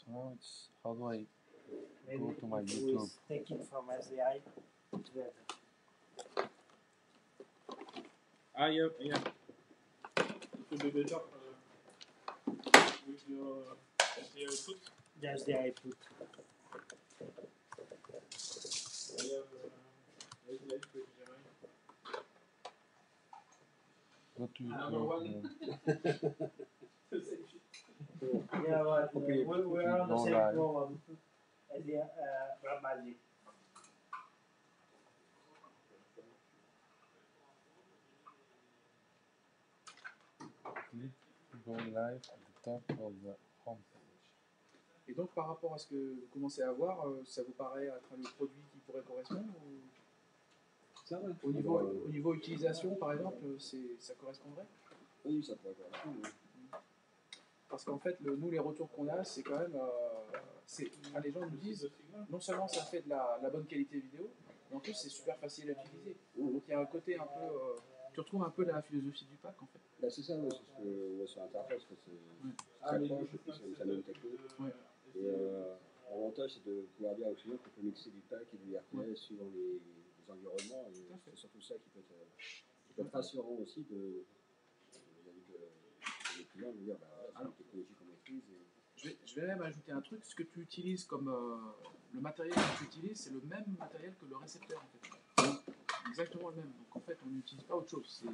So now it's, how do I Maybe go to my we YouTube? take it from SDI to the Ah, yeah. It would be better with your SDI output. the SDI output. I have SDI to HDMI. Go to Number YouTube. one. The same shit. Yeah, but Okay, we're on the go same live. program as the Magic. Click go live at the top of the home page. Et donc, par rapport à ce que vous commencez à voir, ça vous paraît être le produit qui pourrait correspondre ou... Ça, ouais. Au niveau utilisation, par exemple, ça correspondrait? Oui, ça pourrait correspondre. Oui. Parce qu'en fait, nous, les retours qu'on a, c'est quand même... les gens nous disent, non seulement ça fait de la bonne qualité vidéo, mais en plus, c'est super facile à utiliser. Donc, il y a un côté un peu... tu retrouves un peu la philosophie du pack, en fait. Bah, c'est ça, ouais, c'est ce que on voit sur l'interface. C'est très proche, et puis c'est la même technique. Ouais. Et l'avantage, c'est de pouvoir dire aux clients qu'on peut mixer du pack et du RTL suivant les environnements. Et c'est surtout ça qui peut être rassurant aussi vis-à-vis des clients, de dire c'est une technologie qu'on maîtrise. Je vais même ajouter un truc. Ce que tu utilises comme... le matériel que tu utilises, c'est le même matériel que le récepteur, en fait. Exactement le même. Donc en fait, on n'utilise pas autre chose.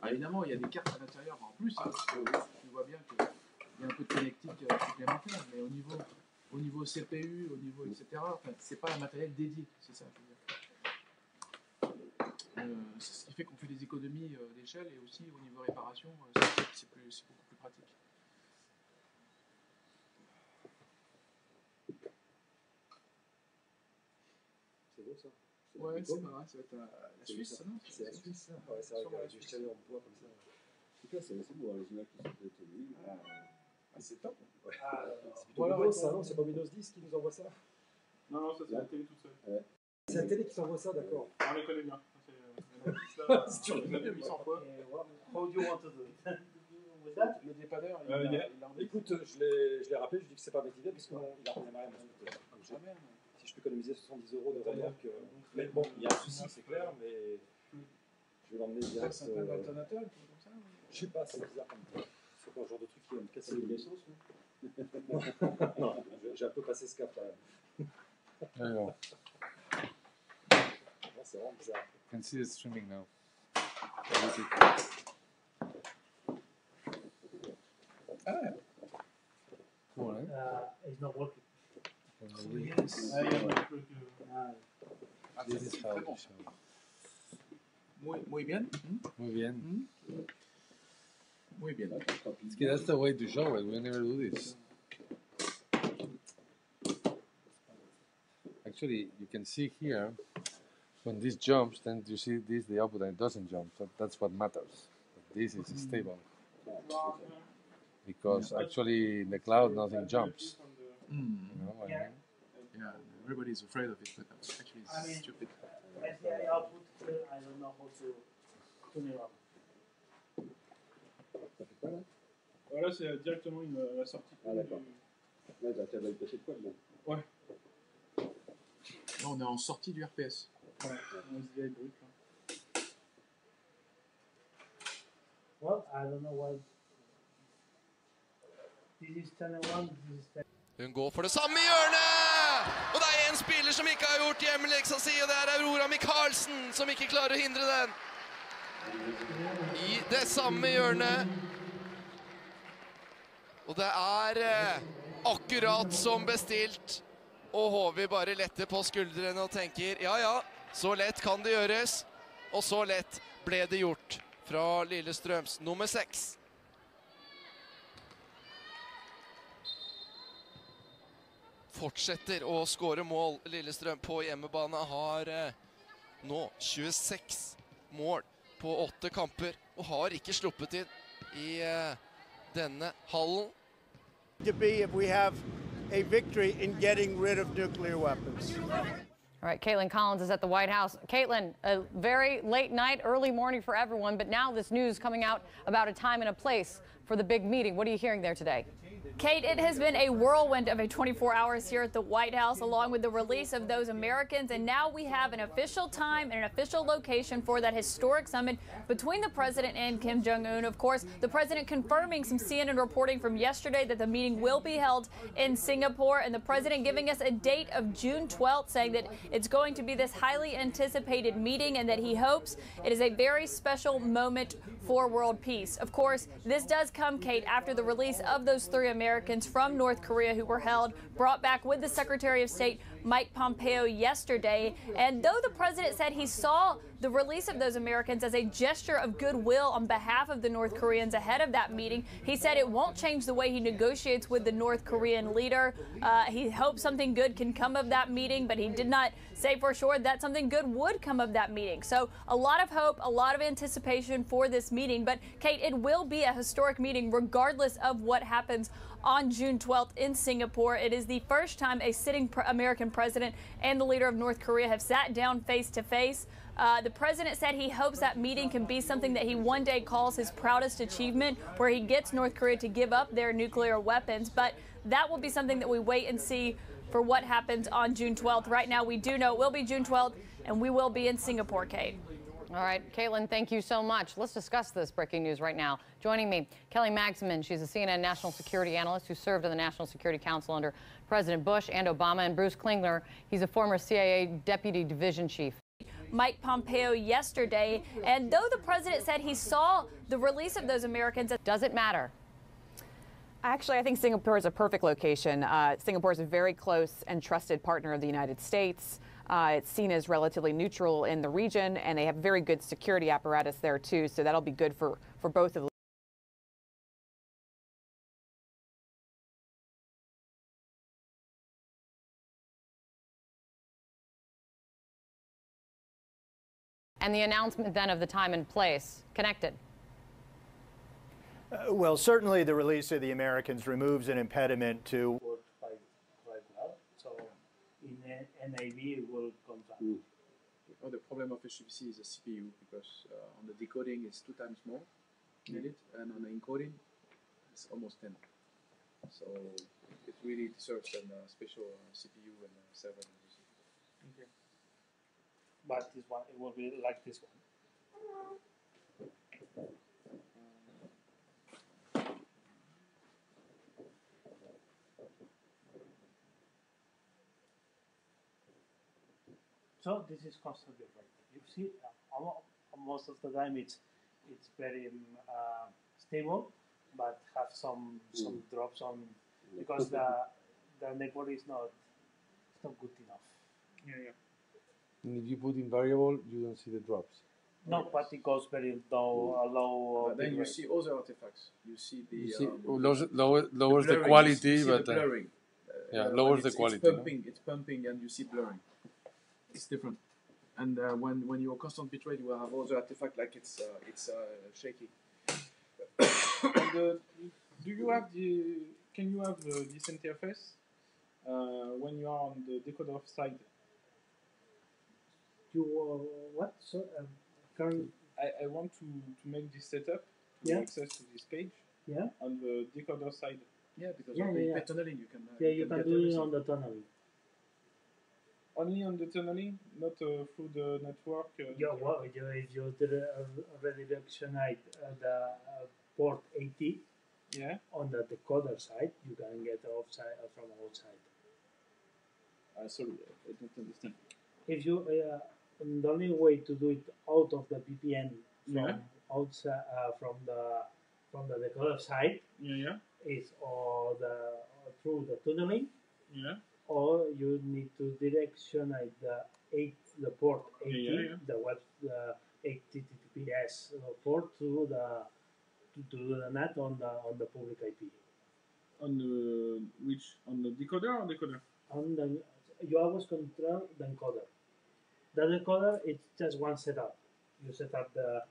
Évidemment, il y a des cartes à l'intérieur en plus. Hein, tu vois bien qu'il y a un peu de connectique supplémentaire, mais au niveau CPU, au niveau etc., enfin, c'est pas un matériel dédié. C'est ça, je veux dire. C'est ce qui fait qu'on fait des économies d'échelle et aussi au niveau réparation, c'est beaucoup plus pratique. C'est beau ça. Ouais, c'est marrant, ça va être la Suisse, ça, non? C'est la Suisse, ça. Ouais, c'est vrai qu'avec du chaleur en bois comme ça. En tout cas, c'est beau, hein, les images qui sont peut-être tenues. C'est top. Ouais. C'est plutôt Windows, ça, non? C'est pas Windows 10 qui nous envoie ça? Non, ça c'est la télé toute seule. Ouais. C'est la télé qui t'envoie ça, d'accord. On les connaît bien. Si tu regardes 800 fois. How do you want to do it? With that? Le dépanneur, il a Écoute, je l'ai rappelé, je dis que c'est pas bête idée parce qu'il a rien à jamais. Si je peux économiser 70 € de remorque. Mais bon, il y a un souci, c'est clair, mais je vais l'emmener direct. C'est un alternateur, un truc comme ça? Je sais pas, c'est bizarre comme ça. C'est pas un genre de truc qui va me casser les l'essence, non, j'ai un peu passé ce cap quand même. Alors, c'est vraiment bizarre. you can see the streaming now. Cool, eh? It's not working. This is how to show. Muy bien. Muy bien. Muy bien. That's the way to show it. We never do this. Actually, you can see here when this jumps, then you see this the output and it doesn't jump. So that's what matters. But this is stable because actually in the cloud nothing jumps. You know what I mean? Yeah, everybody's afraid of it, but actually it's stupid. SDI output, I don't know how to tune it up. Ça fait quoi là? Voilà, c'est directement la sortie. Ah d'accord. Ouais, t'as le PC de quoi dedans? Ouais. Là, on est en sortie du RPS. Ouais, on SDI brut là. Well, I don't know why. This is 10-1, this is 10. Hun går for det samme hjørnet! Og det er en spiller som ikke har gjort hjemmeleksa si, og det er Aurora Michaelsen som ikke klarer å hindre den. I det samme hjørnet. Og det er akkurat som bestilt. Og Håvi bare letter på skuldrene og tenker, ja, ja, så lett kan det gjøres. Og så lett ble det gjort fra Lillestrøms nummer 6. Fortsetter å skåre mål. Lillestrøm på hjemmebane har nå 26 mål på 8 kamper og har ikke sluppet inn i denne hallen. To be if we have a victory in getting rid of nuclear weapons. All right, Caitlin Collins is at the White House. Caitlin, a very late night, early morning for everyone, but now this news coming out about a time and a place for the big meeting. What are you hearing there today? Kate, it has been a whirlwind of a 24 hours here at the White House, along with the release of those Americans. And now we have an official time and an official location for that historic summit between the president and Kim Jong-un. Of course, the president confirming some CNN reporting from yesterday that the meeting will be held in Singapore, and the president giving us a date of June 12th, saying that it's going to be this highly anticipated meeting and that he hopes it is a very special moment for world peace. Of course, this does come, Kate, after the release of those 3 Americans from North Korea who were held, brought back with the Secretary of State Mike Pompeo yesterday. And though the president said he saw the release of those Americans as a gesture of goodwill on behalf of the North Koreans ahead of that meeting, he said it won't change the way he negotiates with the North Korean leader. He hopes something good can come of that meeting, but he did not say for sure that something good would come of that meeting. So a lot of hope, a lot of anticipation for this meeting. But Kate, it will be a historic meeting regardless of what happens on June 12th in Singapore. It is the first time a sitting American president and the leader of North Korea have sat down face to face. The president said he hopes that meeting can be something that he one day calls his proudest achievement, where he gets North Korea to give up their nuclear weapons. But that will be something that we wait and see for what happens on June 12th. Right now, we do know it will be June 12th, and we will be in Singapore, Kate. All right, Caitlin, thank you so much. Let's discuss this breaking news right now. Joining me, Kelly Magsamen. She's a CNN national security analyst who served on the National Security Council under President Bush and Obama, and Bruce Klingler. He's a former CIA deputy division chief. Mike Pompeo yesterday, and though the president said he saw the release of those Americans, does it matter? Actually, I think Singapore is a perfect location. Singapore is a very close and trusted partner of the United States. It's seen as relatively neutral in the region, and they have very good security apparatus there, too, so that'll be good for both of them. And the announcement then of the time and place connected. Well, certainly the release of the Americans removes an impediment to. Right now, so in NAV it will come back. Oh, the problem of HPC is the CPU, because on the decoding it's 2 times more needed, and on the encoding it's almost 10. So it really deserves a special CPU and server. Okay. But this one, it will be like this one. So this is constantly right. You see, most of the time it's very stable, but have some drops on because the network is not good enough. Yeah. And if you put in variable, you don't see the drops. No, but it goes very low. But then you see other artifacts. You see the lowers the quality, but the blurring. lowers the quality. It's pumping, and you see blurring. It's different. And when you're constant bitrate, you will have other artifact like it's shaky. And, do you have can you have this interface when you are on the decoder side? You what? So current. I want to make this setup to access to this page. Yeah. On the decoder side. Yeah, because of the tunneling you can. You can do it on the tunneling. Only on the tunneling, not through the network. If you already directionate the port 80 on the decoder side, you can get offside from outside. Sorry, I don't understand. If you the only way to do it out of the VPN from outside from the decoder side is through the tunneling. Or you need to directionate the port 80, the web HTTPS port to the net on the public IP. On the decoder or decoder? You always control the encoder. The decoder it's just one setup. You set up the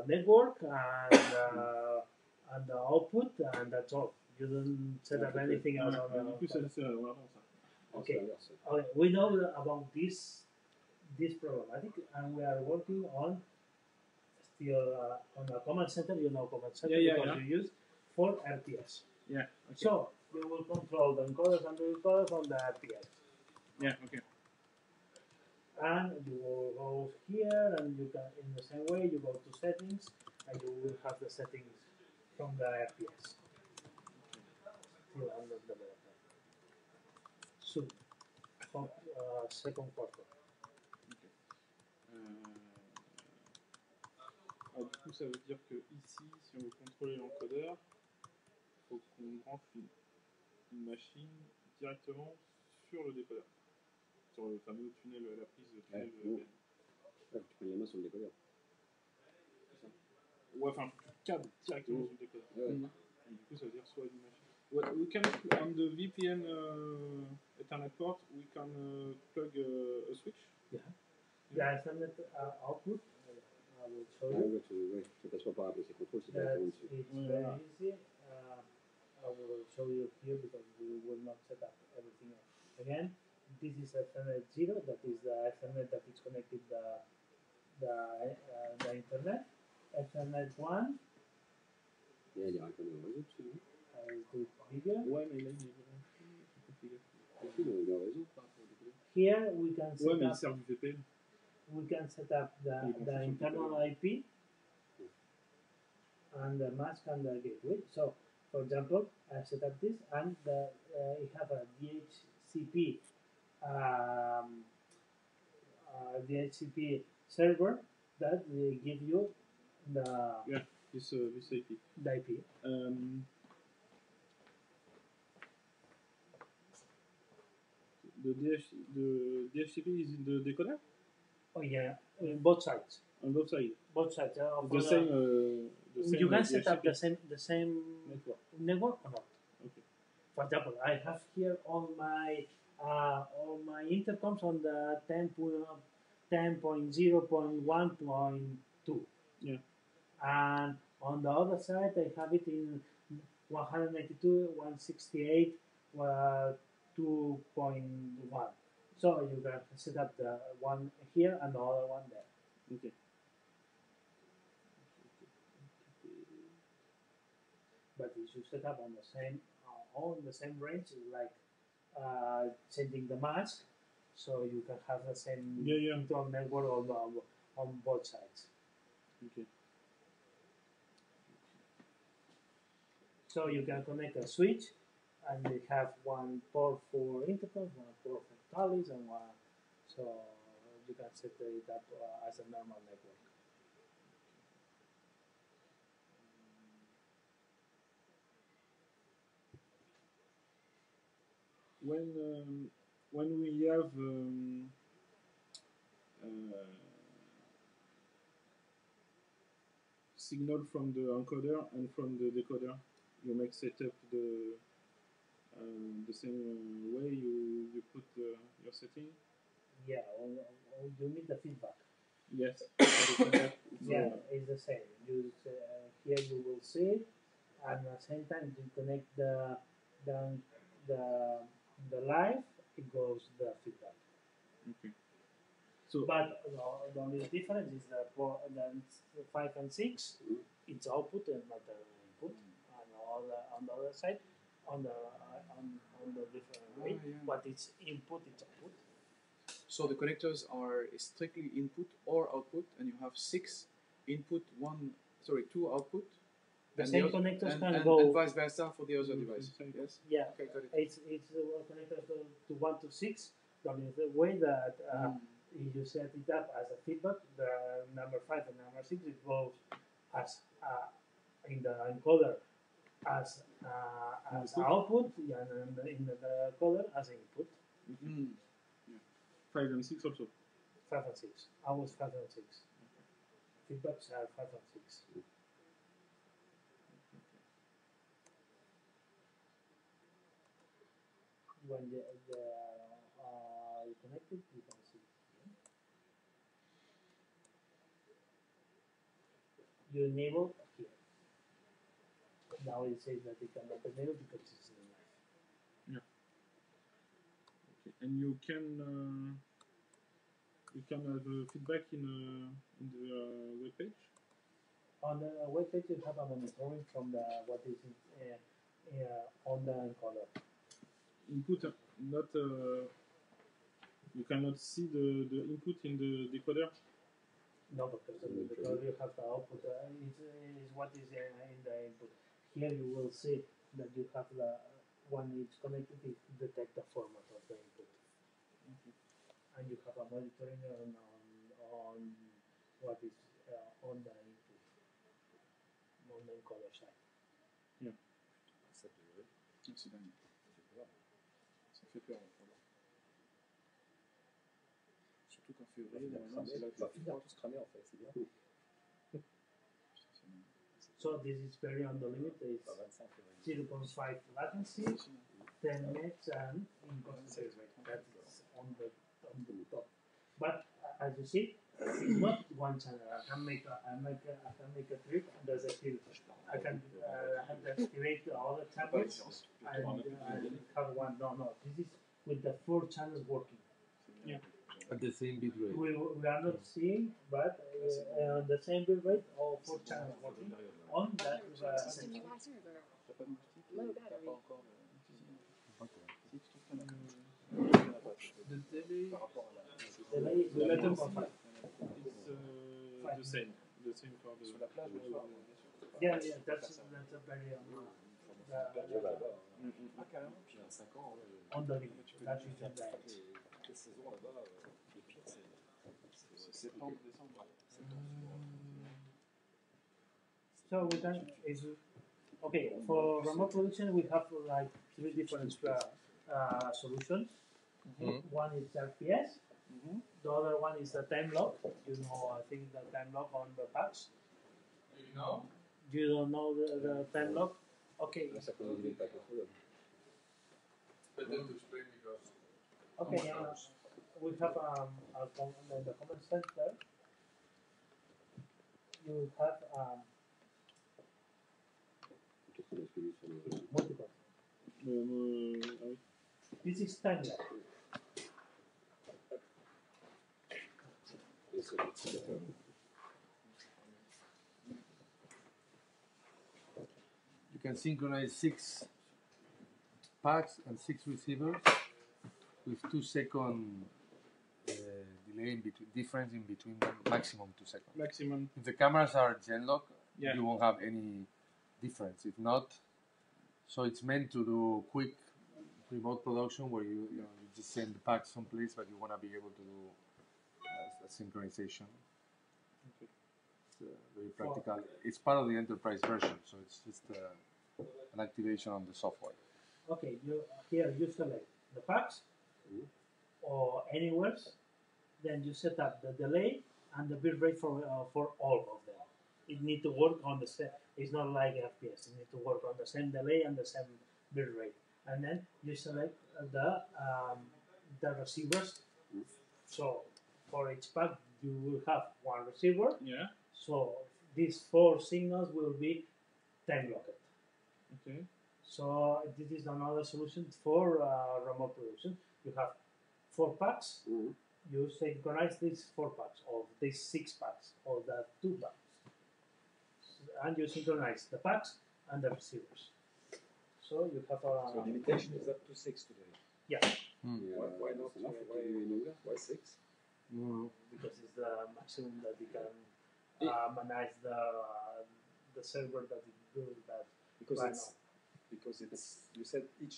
network and the output, and that's all. You don't set up anything else on the Okay. We know about this problem. I think, and we are working on still on the command center. You know command center because you use for RTS. Yeah. Okay. So you will control the encoders and the decoders on the RTS. Yeah. Okay. And you will go here, and you can, in the same way, you go to settings, and you will have the settings from the FPS. Still under development. Soon. Second quarter. Alors, du coup, ça veut dire que ici, si on veut contrôler l'encodeur, il faut qu'on branche une machine directement sur le décodeur, sur le fameux tunnel, la prise de tunnel. Tu prends les mains sur le décodeur. C'est ça. Ouais, enfin, tu câbles directement sur le décodeur. Et du coup, ça veut dire soit une machine. We can, on the VPN Ethernet port, we can plug a switch. Yeah. The Ethernet output. I will show you. Je passe pas par appeler ces contrôles, c'est It's directement dessus. very easy. I will show you here because we will not set up everything again. This is Ethernet 0. That is the Ethernet that is connected the internet. Ethernet 1. Il y a des raccordements au réseau dessus, non? I'll do it bigger. Ouais, mais là, il est le réseau par rapport au décodeur. Here we can set mais il up. sert du VPN. We can set up the internal IP and the mask and the gateway. So, for example, I set up this, and it have a DHCP server that will give you the this IP. The IP. The DHCP is in the decoder? Oh yeah, on both sides. On both sides. Both sides. The same. You can set up the same network or not. Okay. For example, I have here all my intercoms on the 10.0.1.2. Yeah. And on the other side, I have it in 192, 168, 2.1. So you can set up the one here and the other one there. Okay. But you should set up on the same range, like changing the mask, so you can have the same internal network on both sides. Okay. So you can connect a switch, and they have one port for intercoms, one port for tallies, and one. So you can set it up as a normal network. When we have signal from the encoder and from the decoder, you make setup the same way you put your setting. Yeah, or you need the feedback. Yes. Yeah, it's the same. You here you will see it, and at the same time you connect the live. It goes the feedback. Okay. So, but the only difference is the 5 and 6. It's output and not the input. And on the other side, on the different way, but it's input, it's output. So the connectors are strictly input or output, and you have 6 input, 2 output. The same connectors can go. And vice versa for the other device. Yes. Yeah. Okay, got it. It's connectors to 1 to 6. The way that you set it up as a feedback, the number 5 and number 6 it goes as in the encoder as output, and in the decoder as input. Mm-hmm. 5 and 6 also. 5 and 6. Always 5 and 6. Feedbacks are 5 and 6. When you connected, you can see. You enable here. Now it says that it cannot enable because it's in live. Yeah. Okay. And you can have feedback in the web page. On the website, you have a monitoring from the what is on the encoder. Input, not you cannot see the input in the decoder. No, because you have the output. Is what is in the input. Here you will see that you have the when it's connected, it detect the format of the input, and you have a monitoring on what is on the input on the encoder side. Yeah. C'est dingue. Ça fait peur. Surtout qu'en février, normalement, c'est là que va finir tous cramés en fait, c'est bien. So this is very on the limit. It's 0.5 latency, 10 minutes, and inconsistent rate. That is on the top. But as you see, it's not one channel. I can make a trip, and there's a still. I can activate the other channels and have one. No. This is with the 4 channels working. Yeah. At the same bit rate. We are not seeing, but the same bit rate, all 4 channels working on that. Low battery. The delay is 11.5. It's the same for the. Yeah, that's a very on the limit. That is the So we can okay for remote production we have like 3 different solutions. One is RPS. The other one is the time lock. You know, I think the time lock on the packs. You don't know the time lock? Okay. Okay, we have in the command center. You have multiple. This is time lock. You can synchronize 6 packs and 6 receivers with 2-second delay in between, difference in between them, maximum 2 seconds. Maximum. If the cameras are Genlock, yeah, you won't have any difference. If not, so it's meant to do quick remote production where you just send the packs someplace, but you want to be able to do a synchronization. Okay. It's very practical. It's part of the enterprise version, so it's just an activation on the software. Okay, here you select the packs or anywhere, then you set up the delay and the bit rate for all of them. It needs to work on the same. It's not like FPS. It needs to work on the same delay and the same bit rate. And then you select the receivers. So for each pack, you will have 1 receiver. Yeah. So these 4 signals will be time locked. Okay. So this is another solution for remote production. You have 4 packs. You synchronize these 4 packs, or these 6 packs, or the 2 packs, and you synchronize the packs and the receivers. So you have a. So limitation is up to 6 today. Yeah. Why not? Why 6? Because it's the maximum that you can manage the server that it does that. Because it's you said each.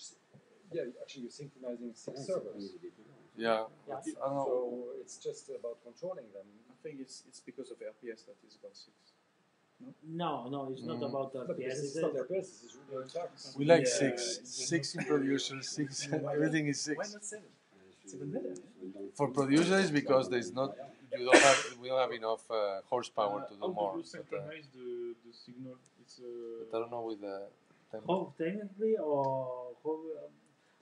Yeah, actually you're synchronizing 6 servers. Yeah. I don't know. So it's just about controlling them. I think it's because of RPS that is about 6. No, it's not about RPS. It's not RPS. It's really tax. We like 6. 6 in producers, 6. Everything is 6. Why not 7? It's even better. For producers, because there's not. We don't have enough horsepower to do more. How do you synchronize the signal? It's but I don't know with the. How technically or how?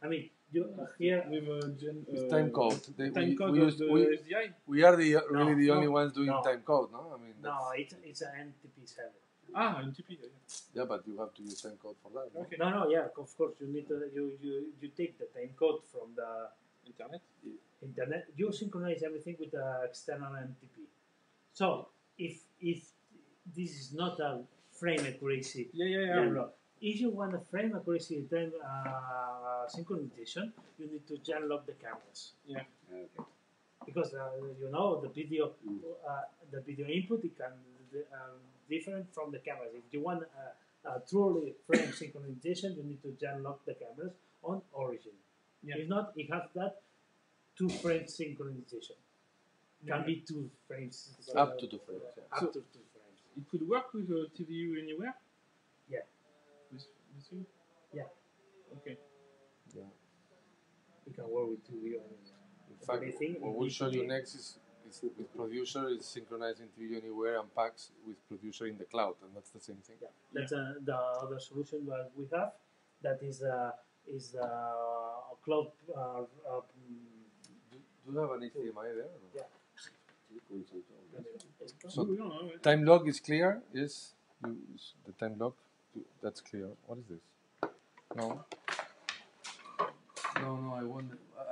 I mean, you here with time code. SDI? We are really the only ones doing time code, no? I mean. No, it's an NTP7. NTP. Yeah, but you have to use time code for that. Okay. No, yeah, of course you need to. You take the time code from the internet. You synchronize everything with the external NTP. So if this is not a frame accuracy. Yeah. If you want a frame accuracy then synchronization, you need to unlock the cameras. Yeah. Okay. Because you know the video input it can different from the cameras. If you want a truly frame synchronization, you need to unlock the cameras on origin. Yeah. If not, it has that 2 frame synchronization. Can be 2 frames. Up to 2 frames. Yeah. Up to 2 frames. It could work with TVU Anywhere? Yeah. With you? Yeah. Okay. Yeah. You can work with TVU Anywhere. In fact, what we'll show you next is with producer is synchronizing TVU Anywhere and packs with producer in the cloud, and that's the same thing. Yeah. That's the other solution that we have. That is a cloud. Do you have an HDMI there? Or? Yeah. So time log is clear. Yes, the time log. That's clear. What is this? No. No.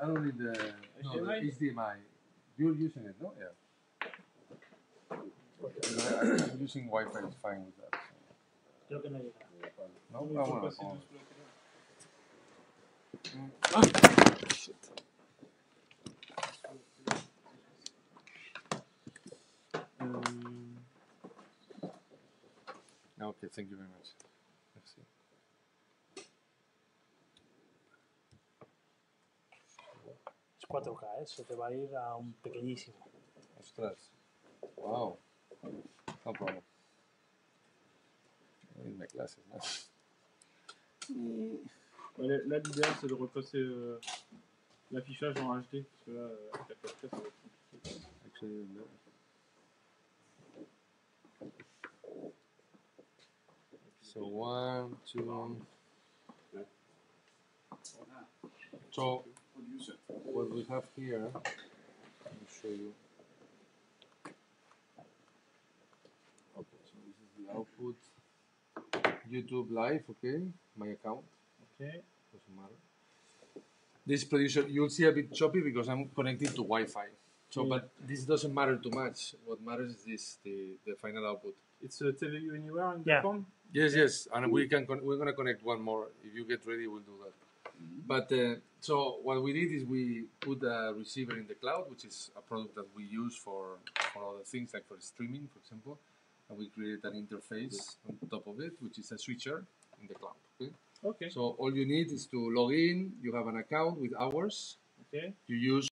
I don't need the HDMI. You're using it, no? Yeah. I'm using Wi-Fi. It's fine with that. So. No, I want to. Shit. Okay, thank you very much. Merci. Es 4K, se te va a ir a un pequeñísimo. Ostras. Wow. No problem. I need my glasses, man. Là, l'idéal, c'est de repasser l'affichage en HD, parce que là, avec la 4K, ça va être compliqué. Actually, no. So 1, 2. So what we have here, let me show you. Okay, so this is the output. YouTube Live, okay, my account. Okay. Doesn't matter. This producer, you'll see a bit choppy because I'm connected to Wi-Fi. So, but this doesn't matter too much. What matters is this, the final output. It's TVU Anywhere in the phone? Yes, and we're gonna connect one more. If you get ready, we'll do that. But so what we did is we put a receiver in the cloud, which is a product that we use for other things, like for streaming, for example. And we created an interface on top of it, which is a switcher in the cloud. Okay. Okay. So all you need is to log in. You have an account with hours. Okay. You use